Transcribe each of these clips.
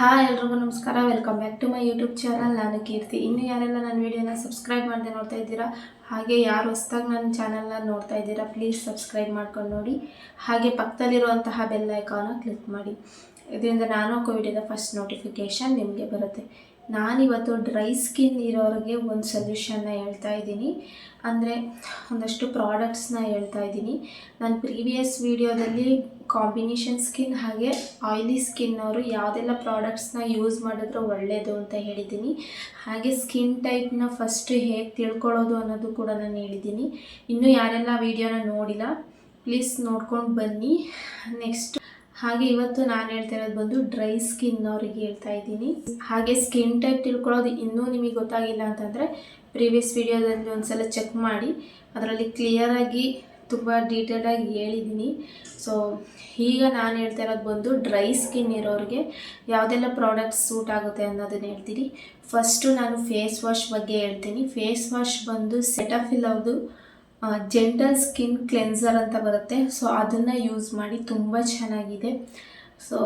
Hi ಎಲ್ರಿಗೂ ನಮಸ್ಕಾರ. Welcome back to my YouTube channel. ನಾನು ಕೀರ್ತಿ. ಇನ್ನು ಯಾರೆಲ್ಲ ನನ್ನ ವಿಡಿಯೋನ ಸಬ್ಸ್ಕ್ರೈಬ್ ಮಾಡದೆ ನೋಡ್ತಾ ಇದ್ದೀರಾ, ಹಾಗೆ ಯಾರು ಹೊಸದಾಗಿ ನನ್ನ ಚಾನಲ್ನ ನೋಡ್ತಾ ಇದ್ದೀರಾ, ಪ್ಲೀಸ್ ಸಬ್ಸ್ಕ್ರೈಬ್ ಮಾಡ್ಕೊಂಡು ನೋಡಿ. ಹಾಗೆ ಪಕ್ಕದಲ್ಲಿರುವಂತಹ ಬೆಲ್ ಐಕಾನ ಕ್ಲಿಕ್ ಮಾಡಿ. ಇದರಿಂದ ನಾನು ಹಾಕೋ ವಿಡಿಯೋದ ಫಸ್ಟ್ ನೋಟಿಫಿಕೇಷನ್ ನಿಮಗೆ ಬರುತ್ತೆ. ನಾನಿವತ್ತು ಡ್ರೈ ಸ್ಕಿನ್ ಇರೋರಿಗೆ ಒಂದು ಸೊಲ್ಯೂಷನ್ನ ಹೇಳ್ತಾ ಇದ್ದೀನಿ. ಅಂದರೆ ಒಂದಷ್ಟು ಪ್ರಾಡಕ್ಟ್ಸ್ನ ಹೇಳ್ತಾ ಇದ್ದೀನಿ. ನಾನು ಪ್ರೀವಿಯಸ್ ವೀಡಿಯೋದಲ್ಲಿ ಕಾಂಬಿನೇಷನ್ ಸ್ಕಿನ್ ಹಾಗೆ ಆಯಿಲಿ ಸ್ಕಿನ್ ಅವರು ಯಾವುದೆಲ್ಲ ಪ್ರಾಡಕ್ಟ್ಸ್ನ ಯೂಸ್ ಮಾಡಿದ್ರೆ ಒಳ್ಳೆಯದು ಅಂತ ಹೇಳಿದ್ದೀನಿ. ಹಾಗೆ ಸ್ಕಿನ್ ಟೈಪ್ನ ಫಸ್ಟ್ ಹೇಗೆ ತಿಳ್ಕೊಳ್ಳೋದು ಅನ್ನೋದು ಕೂಡ ನಾನು ಹೇಳಿದ್ದೀನಿ. ಇನ್ನೂ ಯಾರೆಲ್ಲ ವೀಡಿಯೋನ ನೋಡಿಲ್ಲ ಪ್ಲೀಸ್ ನೋಡ್ಕೊಂಡು ಬನ್ನಿ. ನೆಕ್ಸ್ಟ್ ಹಾಗೆ ಇವತ್ತು ನಾನು ಹೇಳ್ತಾ ಇರೋದು ಬಂದು ಡ್ರೈ ಸ್ಕಿನ್ ಅವರಿಗೆ ಹೇಳ್ತಾ ಇದ್ದೀನಿ. ಹಾಗೆ ಸ್ಕಿನ್ ಟೈಪ್ ತಿಳ್ಕೊಳ್ಳೋದು ಇನ್ನೂ ನಿಮಗೆ ಗೊತ್ತಾಗಿಲ್ಲ ಅಂತಂದರೆ ಪ್ರೀವಿಯಸ್ ವೀಡಿಯೋದಲ್ಲಿ ಒಂದ್ಸಲ ಚೆಕ್ ಮಾಡಿ, ಅದರಲ್ಲಿ ಕ್ಲಿಯರಾಗಿ ತುಂಬ ಡೀಟೇಲಾಗಿ ಹೇಳಿದ್ದೀನಿ. ಸೊ ಈಗ ನಾನು ಹೇಳ್ತಾ ಇರೋದು ಬಂದು ಡ್ರೈ ಸ್ಕಿನ್ ಇರೋರಿಗೆ ಯಾವುದೆಲ್ಲ ಪ್ರಾಡಕ್ಟ್ಸ್ ಸೂಟ್ ಆಗುತ್ತೆ ಅನ್ನೋದನ್ನು ಹೇಳ್ತೀನಿ. ಫಸ್ಟು ನಾನು ಫೇಸ್ ವಾಶ್ ಬಗ್ಗೆ ಹೇಳ್ತೀನಿ. ಫೇಸ್ ವಾಶ್ ಬಂದು ಸೆಟಫಿಲ್ ಅವ್ರದ್ದು ಜೆಂಟಲ್ ಸ್ಕಿನ್ ಕ್ಲೆನ್ಸರ್ ಅಂತ ಬರುತ್ತೆ. ಸೊ ಅದನ್ನು ಯೂಸ್ ಮಾಡಿ, ತುಂಬ ಚೆನ್ನಾಗಿದೆ. ಸೊ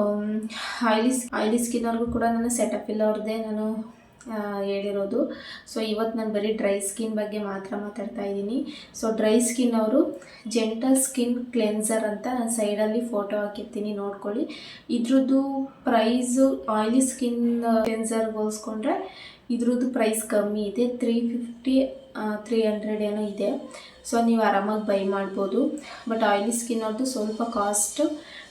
ಆಯಿಲಿ ಸ್ಕಿನ್ ಅವ್ರಿಗೂ ಕೂಡ ನಾನು ಸೆಟಫಿಲ್ ಅವ್ರದ್ದೇ ನಾನು ಹೇಳಿರೋದು. ಸೊ ಇವತ್ತು ನಾನು ಬರೀ ಡ್ರೈ ಸ್ಕಿನ್ ಬಗ್ಗೆ ಮಾತ್ರ ಮಾತಾಡ್ತಾ ಇದ್ದೀನಿ. ಸೊ ಡ್ರೈ ಸ್ಕಿನ್ ಅವರು ಜೆಂಟಲ್ ಸ್ಕಿನ್ ಕ್ಲೆನ್ಸರ್ ಅಂತ ನಾನು ಸೈಡಲ್ಲಿ ಫೋಟೋ ಹಾಕಿರ್ತೀನಿ, ನೋಡ್ಕೊಳ್ಳಿ. ಇದ್ರದ್ದು ಪ್ರೈಸು ಆಯಿಲಿ ಸ್ಕಿನ್ ಕ್ಲೆನ್ಸರ್ಗೆ ಹೋಲಿಸ್ಕೊಂಡ್ರೆ ಇದ್ರದ್ದು ಪ್ರೈಸ್ ಕಮ್ಮಿ ಇದೆ. 350 300 ಏನೋ ಇದೆ. ಸೊ ನೀವು ಆರಾಮಾಗಿ ಬೈ ಮಾಡ್ಬೋದು. ಬಟ್ ಆಯಿಲಿ ಸ್ಕಿನ್ ಅವ್ರದ್ದು ಸ್ವಲ್ಪ ಕಾಸ್ಟ್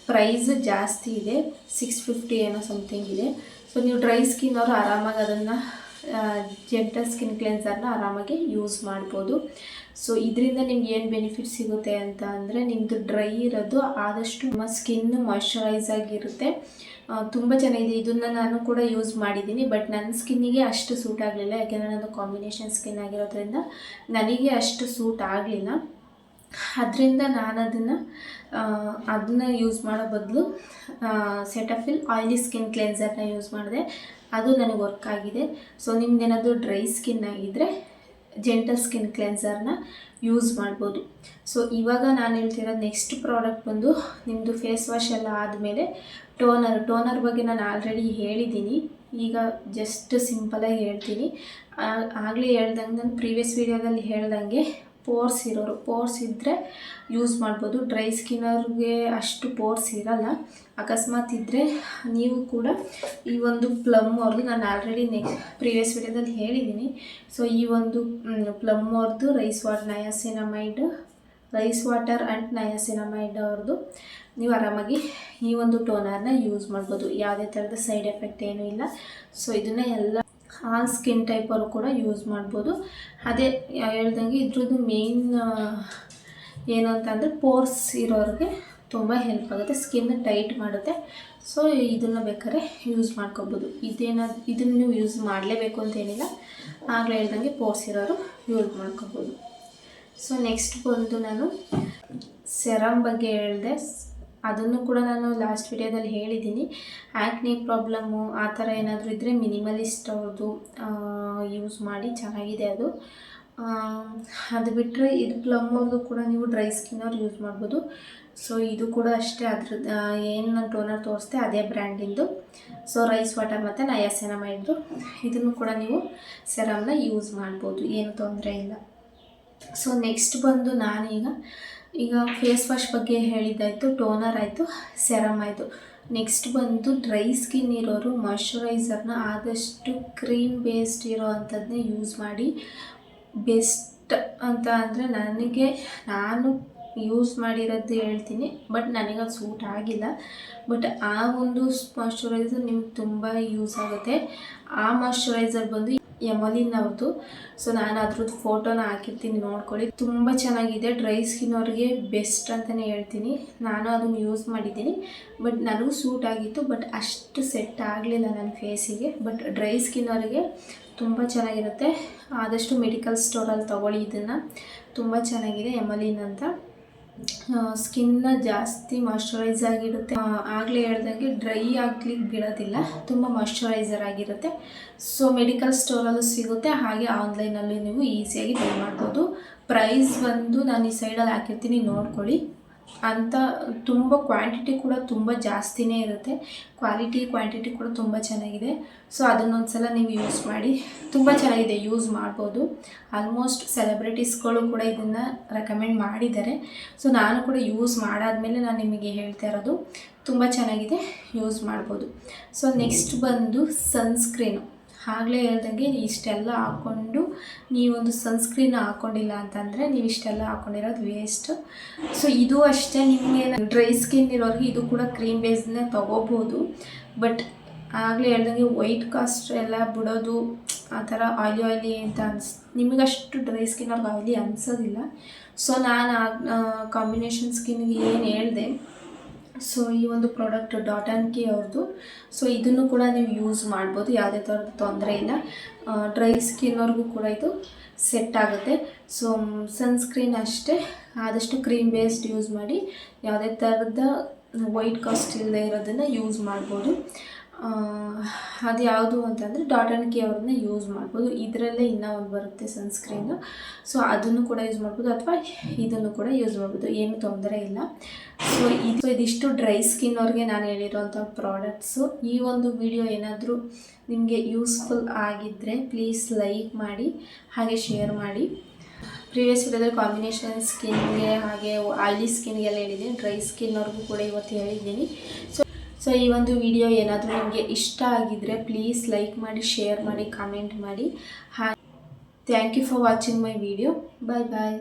ಪ್ರೈಸ್ ಜಾಸ್ತಿ ಇದೆ, 650 ಏನೋ ಸಮಥಿಂಗ್ ಇದೆ. ಸೊ ನೀವು ಡ್ರೈ ಸ್ಕಿನ್ ಅವರು ಆರಾಮಾಗಿ ಅದನ್ನು ಜೆಂಟಲ್ ಸ್ಕಿನ್ ಕ್ಲೆನ್ಸರ್ನ ಆರಾಮಾಗಿ ಯೂಸ್ ಮಾಡ್ಬೋದು. ಸೊ ಇದರಿಂದ ನಿಮ್ಗೆ ಏನು ಬೆನಿಫಿಟ್ ಸಿಗುತ್ತೆ ಅಂತ ಅಂದರೆ, ನಿಮ್ಮದು ಡ್ರೈ ಇರೋದು ಆದಷ್ಟು ನಿಮ್ಮ ಸ್ಕಿನ್ ಮಾಯ್ಶ್ಚರೈಸ್ ಆಗಿರುತ್ತೆ. ತುಂಬ ಚೆನ್ನಾಗಿದೆ. ಇದನ್ನು ನಾನು ಕೂಡ ಯೂಸ್ ಮಾಡಿದ್ದೀನಿ. ಬಟ್ ನನ್ನ ಸ್ಕಿನ್ನಿಗೆ ಅಷ್ಟು ಸೂಟ್ ಆಗಲಿಲ್ಲ, ಯಾಕೆಂದರೆ ನಾನು ಕಾಂಬಿನೇಷನ್ ಸ್ಕಿನ್ ಆಗಿರೋದ್ರಿಂದ ನನಗೆ ಅಷ್ಟು ಸೂಟ್ ಆಗಲಿಲ್ಲ. ಅದರಿಂದ ನಾನು ಅದನ್ನು ಯೂಸ್ ಮಾಡೋ ಬದಲು ಸೆಟಫಿಲ್ ಆಯಿಲಿ ಸ್ಕಿನ್ ಕ್ಲೆನ್ಸರ್ನ ಯೂಸ್ ಮಾಡಿದೆ. ಅದು ನನಗೆ ವರ್ಕ್ ಆಗಿದೆ. ಸೊ ನಿಮ್ದೇನಾದರೂ ಡ್ರೈ ಸ್ಕಿನ್ ಆಗಿದ್ದರೆ ಜೆಂಟಲ್ ಸ್ಕಿನ್ ಕ್ಲೆನ್ಸರ್ನ ಯೂಸ್ ಮಾಡ್ಬೋದು. ಸೊ ಇವಾಗ ನಾನು ಹೇಳ್ತಿರೋದು ನೆಕ್ಸ್ಟ್ ಪ್ರಾಡಕ್ಟ್ ಬಂದು, ನಿಮ್ಮದು ಫೇಸ್ ವಾಶ್ ಎಲ್ಲ ಆದಮೇಲೆ ಟೋನರ್ ಬಗ್ಗೆ ನಾನು ಆಲ್ರೆಡಿ ಹೇಳಿದ್ದೀನಿ. ಈಗ ಜಸ್ಟ್ ಸಿಂಪಲಾಗಿ ಹೇಳ್ತೀನಿ. ಆಗಲೇ ಹೇಳ್ದಂಗೆ ನಾನು ಪ್ರೀವಿಯಸ್ ವೀಡಿಯೋದಲ್ಲಿ ಹೇಳ್ದಂಗೆ ಪೋರ್ಸ್ ಇದ್ದರೆ ಯೂಸ್ ಮಾಡ್ಬೋದು. ಡ್ರೈ ಸ್ಕಿನ್ನರ್ಗೆ ಅಷ್ಟು ಪೋರ್ಸ್ ಇರಲ್ಲ. ಅಕಸ್ಮಾತ್ ಇದ್ದರೆ ನೀವು ಕೂಡ ಈ ಒಂದು ಪ್ಲಮ್ ಅವ್ರದ್ದು ನಾನು ಆಲ್ರೆಡಿ ಪ್ರೀವಿಯಸ್ ವೀಡಿಯೋದಲ್ಲಿ ಹೇಳಿದ್ದೀನಿ. ಸೊ ಈ ಒಂದು ಪ್ಲಮ್ ಅವ್ರದ್ದು ರೈಸ್ ವಾಟರ್ ಆ್ಯಂಡ್ ನಯಾಸಿನಮೈಡ್ ಅವ್ರದ್ದು ನೀವು ಆರಾಮಾಗಿ ಈ ಒಂದು ಟೋನರ್ನ ಯೂಸ್ ಮಾಡ್ಬೋದು. ಯಾವುದೇ ಥರದ ಸೈಡ್ ಎಫೆಕ್ಟ್ ಏನೂ ಇಲ್ಲ. ಸೊ ಇದನ್ನು ಎಲ್ಲ ಆಲ್ ಸ್ಕಿನ್ ಟೈಪ್ ಅವರು ಕೂಡ ಯೂಸ್ ಮಾಡ್ಬೋದು. ಅದೇ ಹೇಳ್ದಂಗೆ ಇದ್ರದ್ದು ಮೇನ್ ಏನು ಅಂತಂದರೆ ಪೋರ್ಸ್ ಇರೋರಿಗೆ ತುಂಬ ಹೆಲ್ಪ್ ಆಗುತ್ತೆ, ಸ್ಕಿನ್ ಟೈಟ್ ಮಾಡುತ್ತೆ. ಸೊ ಇದನ್ನು ಬೇಕಾದ್ರೆ ಯೂಸ್ ಮಾಡ್ಕೋಬೋದು. ಇದನ್ನು ನೀವು ಯೂಸ್ ಮಾಡಲೇಬೇಕು ಅಂತೇನಿಲ್ಲ, ಆಗಲೇ ಹೇಳ್ದಂಗೆ ಪೋರ್ಸ್ ಇರೋರು ಯೂಸ್ ಮಾಡ್ಕೋಬೋದು. ಸೊ ನೆಕ್ಸ್ಟ್ ಬಂದು ನಾನು ಸೆರಮ್ ಬಗ್ಗೆ ಹೇಳಿದೆ. ಅದನ್ನು ಕೂಡ ನಾನು ಲಾಸ್ಟ್ ವಿಡಿಯೋದಲ್ಲಿ ಹೇಳಿದ್ದೀನಿ. ಆ್ಯಕ್ನೆ ಪ್ರಾಬ್ಲಮ್ಮು ಆ ಥರ ಏನಾದರೂ ಇದ್ದರೆ ಮಿನಿಮಲಿಸ್ಟ್ ಅವ್ರದ್ದು ಯೂಸ್ ಮಾಡಿ, ಚೆನ್ನಾಗಿದೆ ಅದು. ಅದು ಬಿಟ್ಟರೆ ಇದು ಪ್ಲಮ್ ಅವ್ರದ್ದು ಕೂಡ ನೀವು ಡ್ರೈ ಸ್ಕಿನ್ ಅವ್ರು ಯೂಸ್ ಮಾಡ್ಬೋದು. ಸೊ ಇದು ಕೂಡ ಅಷ್ಟೇ, ಅದ್ರದ್ದು ಏನು ನಾನು ಟೋನರ್ ತೋರಿಸ್ದೆ ಅದೇ ಬ್ರ್ಯಾಂಡಿಂದು. ಸೊ ರೈಸ್ ವಾಟರ್ ಮತ್ತು ನಯಾಸಿನಮೈಡ್ದು ಇದನ್ನು ಕೂಡ ನೀವು ಸೆರಮ್ನ ಯೂಸ್ ಮಾಡ್ಬೋದು, ಏನು ತೊಂದರೆ ಇಲ್ಲ. ಸೊ ನೆಕ್ಸ್ಟ್ ಬಂದು ಈಗ ಫೇಸ್ ವಾಶ್ ಬಗ್ಗೆ ಹೇಳಿದ್ದಾಯಿತು, ಟೋನರ್ ಆಯಿತು, ಸೆರಮ್ ಆಯಿತು. ನೆಕ್ಸ್ಟ್ ಬಂದು ಡ್ರೈ ಸ್ಕಿನ್ ಇರೋರು ಮಾಯ್ಶ್ಚರೈಸರ್ನ ಆದಷ್ಟು ಕ್ರೀಮ್ ಬೇಸ್ಡ್ ಇರೋ ಅಂಥದ್ದನ್ನೇ ಯೂಸ್ ಮಾಡಿ. ಬೆಸ್ಟ್ ಅಂತ ಅಂದರೆ ನಾನು ಯೂಸ್ ಮಾಡಿರೋದು ಹೇಳ್ತೀನಿ, ಬಟ್ ನನಗೆ ಅದು ಸೂಟ್ ಆಗಿಲ್ಲ. ಬಟ್ ಆ ಒಂದು ಮಾಯ್ಶ್ಚರೈಸರ್ ನಿಮ್ಗೆ ತುಂಬ ಯೂಸ್ ಆಗುತ್ತೆ. ಆ ಮಾಯ್ಶ್ಚರೈಸರ್ ಬಂದು ಎಮಲಿನ್ ಅವ್ರದ್ದು. ಸೊ ನಾನು ಅದ್ರದ್ದು ಫೋಟೋನ ಹಾಕಿರ್ತೀನಿ, ನೋಡ್ಕೊಳ್ಳಿ. ತುಂಬ ಚೆನ್ನಾಗಿದೆ. ಡ್ರೈ ಸ್ಕಿನ್ ಅವ್ರಿಗೆ ಬೆಸ್ಟ್ ಅಂತಲೇ ಹೇಳ್ತೀನಿ. ನಾನು ಅದನ್ನು ಯೂಸ್ ಮಾಡಿದ್ದೀನಿ, ಬಟ್ ನನಗೂ ಸೂಟ್ ಆಗಿತ್ತು. ಬಟ್ ಅಷ್ಟು ಸೆಟ್ ಆಗಲಿಲ್ಲ ನನ್ನ ಫೇಸಿಗೆ. ಬಟ್ ಡ್ರೈ ಸ್ಕಿನ್ ಅವರಿಗೆ ತುಂಬ ಚೆನ್ನಾಗಿರುತ್ತೆ. ಆದಷ್ಟು ಮೆಡಿಕಲ್ ಸ್ಟೋರಲ್ಲಿ ತೊಗೊಳ್ಳಿ ಇದನ್ನು, ತುಂಬ ಚೆನ್ನಾಗಿದೆ. ಎಮಲಿನ್ ಅಂತ ಸ್ಕಿನ್ನ ಜಾಸ್ತಿ ಮಾಯ್ಶ್ಚರೈಸ್ ಆಗಿರುತ್ತೆ. ಆಗಲೇ ಹೇಳ್ದಂಗೆ ಡ್ರೈ ಆಗ್ಲಿಕ್ಕೆ ಬಿಡೋದಿಲ್ಲ, ತುಂಬ ಮಾಯ್ಶ್ಚರೈಸರ್ ಆಗಿರುತ್ತೆ. ಸೊ ಮೆಡಿಕಲ್ ಸ್ಟೋರಲ್ಲೂ ಸಿಗುತ್ತೆ, ಹಾಗೆ ಆನ್ಲೈನಲ್ಲೂ ನೀವು ಈಸಿಯಾಗಿ ಬೈ ಮಾಡ್ಬೋದು. ಪ್ರೈಸ್ ಬಂದು ನಾನು ಈ ಸೈಡಲ್ಲಿ ಹಾಕಿರ್ತೀನಿ, ನೋಡ್ಕೊಳ್ಳಿ. ಅಂತ ತುಂಬ ಕ್ವಾಂಟಿಟಿ ಕೂಡ ತುಂಬ ಜಾಸ್ತಿನೇ ಇರುತ್ತೆ, ಕ್ವಾಂಟಿಟಿ ಕೂಡ ತುಂಬ ಚೆನ್ನಾಗಿದೆ. ಸೊ ಅದನ್ನೊಂದು ಸಲ ನೀವು ಯೂಸ್ ಮಾಡಿ, ತುಂಬ ಚೆನ್ನಾಗಿದೆ, ಯೂಸ್ ಮಾಡ್ಬೋದು. ಆಲ್ಮೋಸ್ಟ್ ಸೆಲೆಬ್ರಿಟೀಸ್ಗಳು ಕೂಡ ಇದನ್ನು ರೆಕಮೆಂಡ್ ಮಾಡಿದ್ದಾರೆ. ಸೊ ನಾನು ಕೂಡ ಯೂಸ್ ಮಾಡಾದಮೇಲೆ ನಾನು ನಿಮಗೆ ಹೇಳ್ತಾ ಇರೋದು, ತುಂಬ ಚೆನ್ನಾಗಿದೆ, ಯೂಸ್ ಮಾಡ್ಬೋದು. ಸೊ ನೆಕ್ಸ್ಟ್ ಬಂದು ಸನ್ಸ್ಕ್ರೀನು. ಆಗಲೇ ಹೇಳ್ದಂಗೆ ಇಷ್ಟೆಲ್ಲ ಹಾಕ್ಕೊಂಡು ನೀವೊಂದು ಸನ್ಸ್ಕ್ರೀನ್ ಹಾಕ್ಕೊಂಡಿಲ್ಲ ಅಂತಂದರೆ ನೀವು ಇಷ್ಟೆಲ್ಲ ಹಾಕ್ಕೊಂಡಿರೋದು ವೇಸ್ಟ್. ಸೊ ಇದು ಅಷ್ಟೇ, ನಿಮಗೆ ಡ್ರೈ ಸ್ಕಿನ್ ಇರೋರಿಗೆ ಇದು ಕೂಡ ಕ್ರೀಮ್ ಬೇಸ್ನೇ ತೊಗೋಬೋದು. ಬಟ್ ಆಗಲೇ ಹೇಳ್ದಂಗೆ ವೈಟ್ ಕಾಸ್ಟ್ ಎಲ್ಲ ಬಿಡೋದು ಆ ಥರ ಆಯ್ಲಿ ಅಂತ ನಿಮಗಷ್ಟು ಡ್ರೈ ಸ್ಕಿನ್ ಅವ್ರಿಗೆ ಆಯ್ಲಿ ಅನಿಸೋದಿಲ್ಲ. ಸೊ ನಾನು ಕಾಂಬಿನೇಷನ್ ಸ್ಕಿನ್ಗೆ ಏನು ಹೇಳಿದೆ, ಸೊ ಈ ಒಂದು ಪ್ರಾಡಕ್ಟ್ ಡಾಟ್ ಆ್ಯಂಡ್ ಕಿ ಅವ್ರದ್ದು. ಸೊ ಇದನ್ನು ಕೂಡ ನೀವು ಯೂಸ್ ಮಾಡ್ಬೋದು, ಯಾವುದೇ ಥರದ ತೊಂದರೆ ಇಲ್ಲ. ಡ್ರೈ ಸ್ಕಿನ್ನವ್ರಿಗೂ ಕೂಡ ಇದು ಸೆಟ್ ಆಗುತ್ತೆ. ಸೊ ಸನ್ಸ್ಕ್ರೀನ್ ಅಷ್ಟೇ, ಆದಷ್ಟು ಕ್ರೀಮ್ ಬೇಸ್ಡ್ ಯೂಸ್ ಮಾಡಿ, ಯಾವುದೇ ಥರದ ವೈಟ್ ಕಾಸ್ಟ್ ಇಲ್ಲದೆ ಇರೋದನ್ನು ಯೂಸ್ ಮಾಡ್ಬೋದು. ಅದು ಯಾವುದು ಅಂತಂದರೆ ಡಾಟ್ ಆ್ಯಂಡ್ ಕಿ ಅವ್ರನ್ನ ಯೂಸ್ ಮಾಡ್ಬೋದು. ಇದರಲ್ಲೇ ಇನ್ನೂ ಒಂದು ಬರುತ್ತೆ ಸನ್ಸ್ಕ್ರೀನು, ಸೊ ಅದನ್ನು ಕೂಡ ಯೂಸ್ ಮಾಡ್ಬೋದು, ಅಥವಾ ಇದನ್ನು ಕೂಡ ಯೂಸ್ ಮಾಡ್ಬೋದು, ಏನು ತೊಂದರೆ ಇಲ್ಲ. ಸೊ ಇದಿಷ್ಟು ಡ್ರೈ ಸ್ಕಿನ್ ಅವ್ರಿಗೆ ನಾನು ಹೇಳಿರೋಂಥ ಪ್ರಾಡಕ್ಟ್ಸು. ಈ ಒಂದು ವಿಡಿಯೋ ಏನಾದರೂ ನಿಮಗೆ ಯೂಸ್ಫುಲ್ ಆಗಿದ್ದರೆ ಪ್ಲೀಸ್ ಲೈಕ್ ಮಾಡಿ, ಹಾಗೆ ಶೇರ್ ಮಾಡಿ. ಪ್ರೀವಿಯಸ್ ವಿಡಿಯೋದಲ್ಲಿ ಕಾಂಬಿನೇಷನ್ ಸ್ಕಿನ್ಗೆ ಹಾಗೆ ಆಯ್ಲಿ ಸ್ಕಿನ್ಗೆಲ್ಲ ಹೇಳಿದ್ದೀನಿ, ಡ್ರೈ ಸ್ಕಿನ್ ಅವ್ರಿಗೂ ಕೂಡ ಇವತ್ತು ಹೇಳಿದ್ದೀನಿ. ಸೊ ಈ ಒಂದು ವಿಡಿಯೋ ಏನಾದರೂ ನಿಮಗೆ ಇಷ್ಟ ಆಗಿದ್ದರೆ ಪ್ಲೀಸ್ ಲೈಕ್ ಮಾಡಿ, ಶೇರ್ ಮಾಡಿ, ಕಾಮೆಂಟ್ ಮಾಡಿ. Thank you for watching my video. Bye bye.